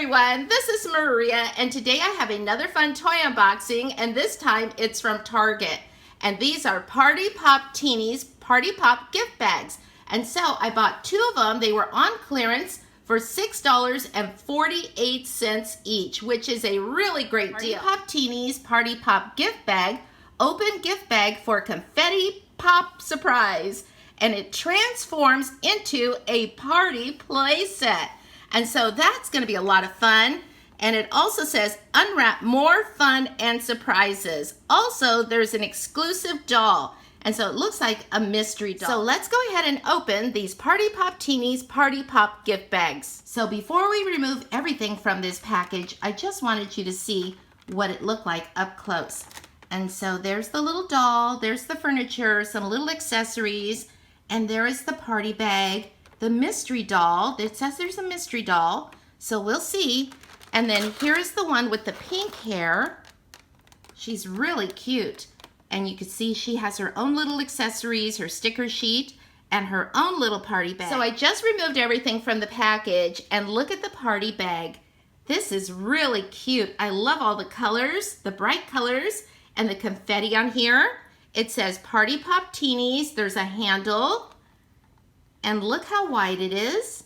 everyone, this is Maria, and today I have another fun toy unboxing, and this time it's from Target. And these are Party Pop Teenies Party Pop gift bags. And so I bought two of them. They were on clearance for $6.48 each, which is a really great deal. Party Pop Teenies Party Pop gift bag, open gift bag for confetti pop surprise. And it transforms into a party play set. And so that's going to be a lot of fun. And it also says, unwrap more fun and surprises. Also, there's an exclusive doll. And so it looks like a mystery doll. So let's go ahead and open these Party Pop Teenies Party Pop gift bags. So before we remove everything from this package, I just wanted you to see what it looked like up close. And so there's the little doll, there's the furniture, some little accessories, and there is the party bag. The mystery doll, it says there's a mystery doll, so we'll see. And then here's the one with the pink hair. She's really cute. And you can see she has her own little accessories, her sticker sheet, and her own little party bag. So I just removed everything from the package, and look at the party bag. This is really cute. I love all the colors, the bright colors, and the confetti on here. It says Party Pop Teenies. There's a handle. And look how wide it is.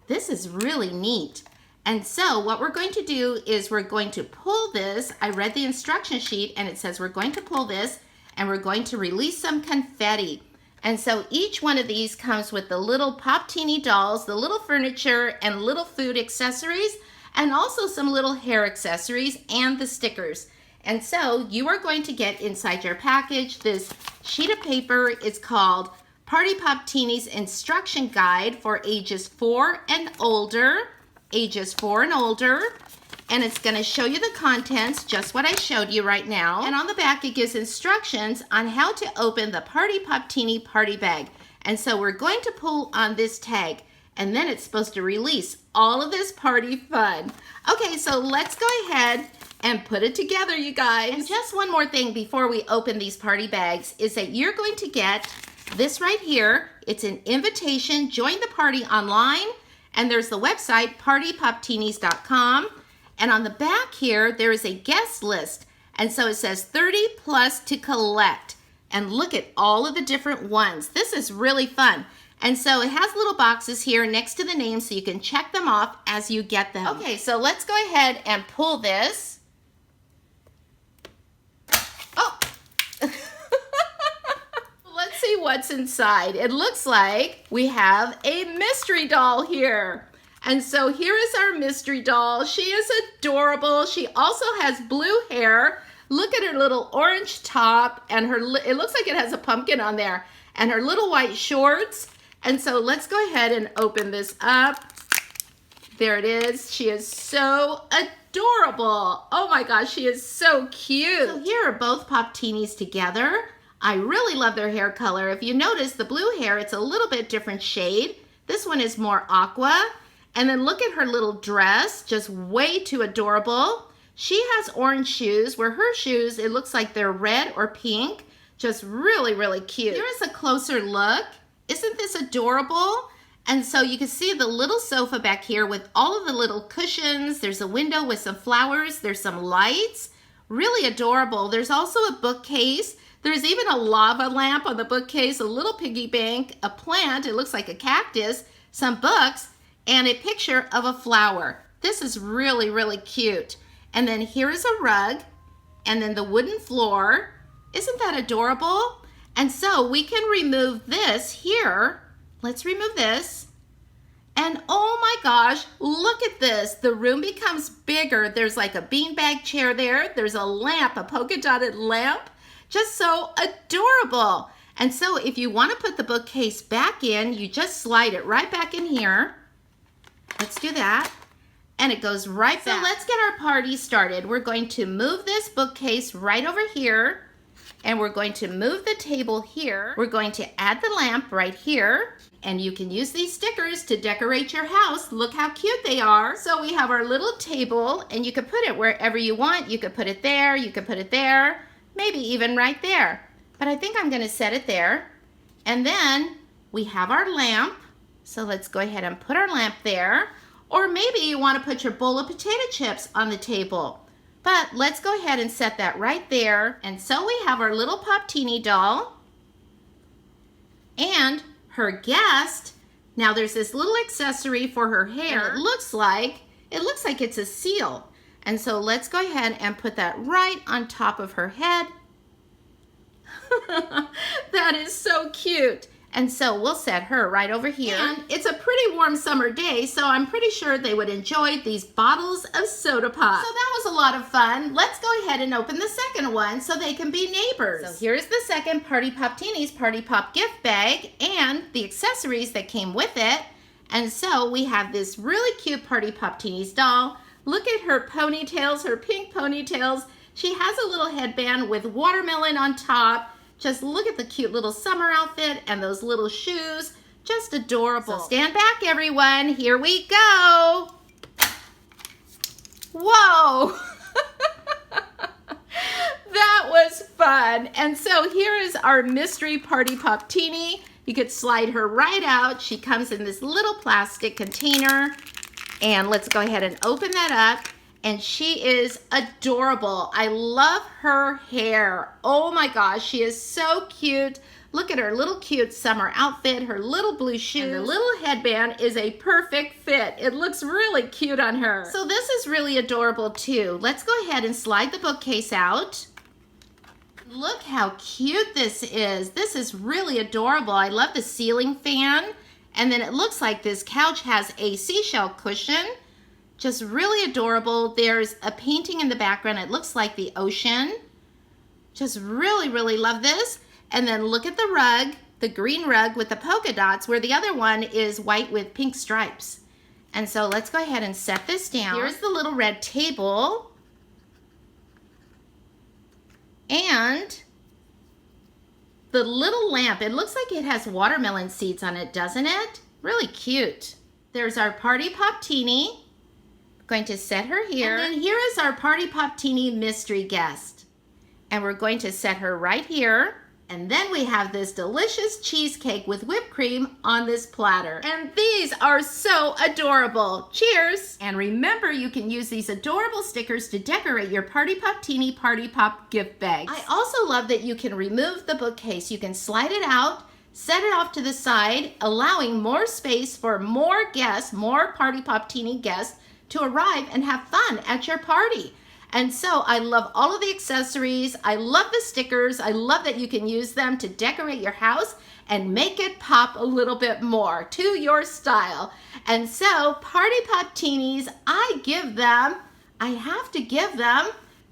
This is really neat. And so what we're going to do is we're going to pull this. I read the instruction sheet and it says we're going to pull this and we're going to release some confetti. And so each one of these comes with the little Pop Teenie dolls, the little furniture and little food accessories, and also some little hair accessories and the stickers. And so you are going to get inside your package this sheet of paper. It's called Party Pop Teenies Instruction Guide for ages 4 and older. Ages 4 and older. And it's going to show you the contents, just what I showed you right now. And on the back, it gives instructions on how to open the Party Pop Teenie party bag. And so we're going to pull on this tag, and then it's supposed to release all of this party fun. Okay, so let's go ahead and put it together, you guys. And just one more thing before we open these party bags is that you're going to get this right here. It's an invitation, join the party online, and there's the website partypopteenies.com. And on the back here, there is a guest list. And so it says 30 plus to collect. And look at all of the different ones. This is really fun. And so it has little boxes here next to the names so you can check them off as you get them. Okay, so let's go ahead and pull this. Oh! Let's see what's inside. It looks like we have a mystery doll here. And so here is our mystery doll. She is adorable. She also has blue hair. Look at her little orange top, and it looks like it has a pumpkin on there, and her little white shorts. And so let's go ahead and open this up. There it is. She is so adorable. Oh my gosh, she is so cute. So here are both Pop Teenies together. I really love their hair color. If you notice the blue hair, it's a little bit different shade. This one is more aqua. And then look at her little dress, just way too adorable. She has orange shoes, where her shoes, it looks like they're red or pink. Just really, really cute. Here is a closer look. Isn't this adorable? And so you can see the little sofa back here with all of the little cushions. There's a window with some flowers. There's some lights. Really adorable. There's also a bookcase. There's even a lava lamp on the bookcase, a little piggy bank, a plant, it looks like a cactus, some books, and a picture of a flower. This is really, really cute. And then here is a rug, and then the wooden floor. Isn't that adorable? And so we can remove this here. Let's remove this. And oh my gosh, look at this. The room becomes bigger. There's like a beanbag chair there. There's a lamp, a polka dotted lamp. Just so adorable. And so if you want to put the bookcase back in, you just slide it right back in here. Let's do that. And it goes right back. So let's get our party started. We're going to move this bookcase right over here. And we're going to move the table here. We're going to add the lamp right here. And you can use these stickers to decorate your house. Look how cute they are. So we have our little table, and you can put it wherever you want. You could put it there, you could put it there. Maybe even right there. But I think I'm going to set it there. And then we have our lamp. So let's go ahead and put our lamp there. Or maybe you want to put your bowl of potato chips on the table. But let's go ahead and set that right there. And so we have our little Pop Teenie doll and her guest. Now there's this little accessory for her hair. And it looks like it's a seal. And so let's go ahead and put that right on top of her head. That is so cute. And so we'll set her right over here. And it's a pretty warm summer day, so I'm pretty sure they would enjoy these bottles of soda pop. So that was a lot of fun. Let's go ahead and open the second one so they can be neighbors. So here's the second Party Pop Teenies Party Pop gift bag and the accessories that came with it. And so we have this really cute Party Pop Teenies doll. Look at her ponytails, her pink ponytails. She has a little headband with watermelon on top. Just look at the cute little summer outfit and those little shoes. Just adorable. So stand back, everyone. Here we go. Whoa. That was fun. And so here is our mystery Party Pop Teenie. You could slide her right out. She comes in this little plastic container. And let's go ahead and open that up. And she is adorable. I love her hair. Oh my gosh, she is so cute. Look at her little cute summer outfit, her little blue shoes. And the little headband is a perfect fit. It looks really cute on her. So this is really adorable too. Let's go ahead and slide the bookcase out. Look how cute this is. This is really adorable. I love the ceiling fan. And then it looks like this couch has a seashell cushion. Just really adorable. There's a painting in the background. It looks like the ocean. Just really, really love this. And then look at the rug, the green rug with the polka dots, where the other one is white with pink stripes. And so let's go ahead and set this down. Here's the little red table. And the little lamp. It looks like it has watermelon seeds on it, doesn't it? Really cute. There's our Party Pop Teenie. Going to set her here. And then here is our Party Pop Teenie mystery guest. And we're going to set her right here. And then we have this delicious cheesecake with whipped cream on this platter. And these are so adorable. Cheers! And remember, you can use these adorable stickers to decorate your Party Pop Teenie Party Pop gift bags. I also love that you can remove the bookcase. You can slide it out, set it off to the side, allowing more space for more guests, more Party Pop Teenie guests, to arrive and have fun at your party. And so I love all of the accessories. I love the stickers. I love that you can use them to decorate your house and make it pop a little bit more to your style. And so Party Pop Teenies, I have to give them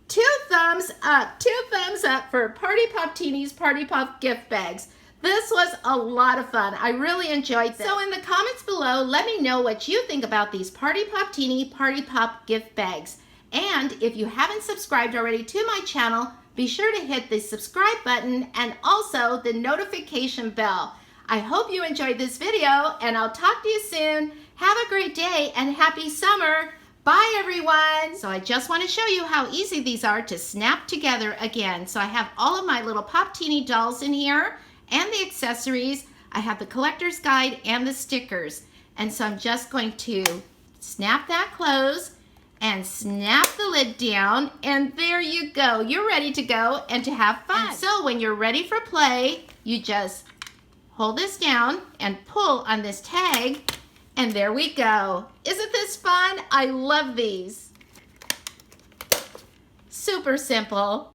2 thumbs up. 2 thumbs up for Party Pop Teenies Party Pop gift bags. This was a lot of fun. I really enjoyed this. So in the comments below, let me know what you think about these Party Pop Teenie Party Pop gift bags. And if you haven't subscribed already to my channel, be sure to hit the subscribe button and also the notification bell. I hope you enjoyed this video, and I'll talk to you soon. Have a great day and happy summer. Bye, everyone. So I just want to show you how easy these are to snap together again. So I have all of my little Pop Teenie dolls in here and the accessories. I have the collector's guide and the stickers. And so I'm just going to snap that closed and snap the lid down, and there you go. You're ready to go and to have fun. And so when you're ready for play, you just hold this down and pull on this tag, and there we go. Isn't this fun? I love these. Super simple.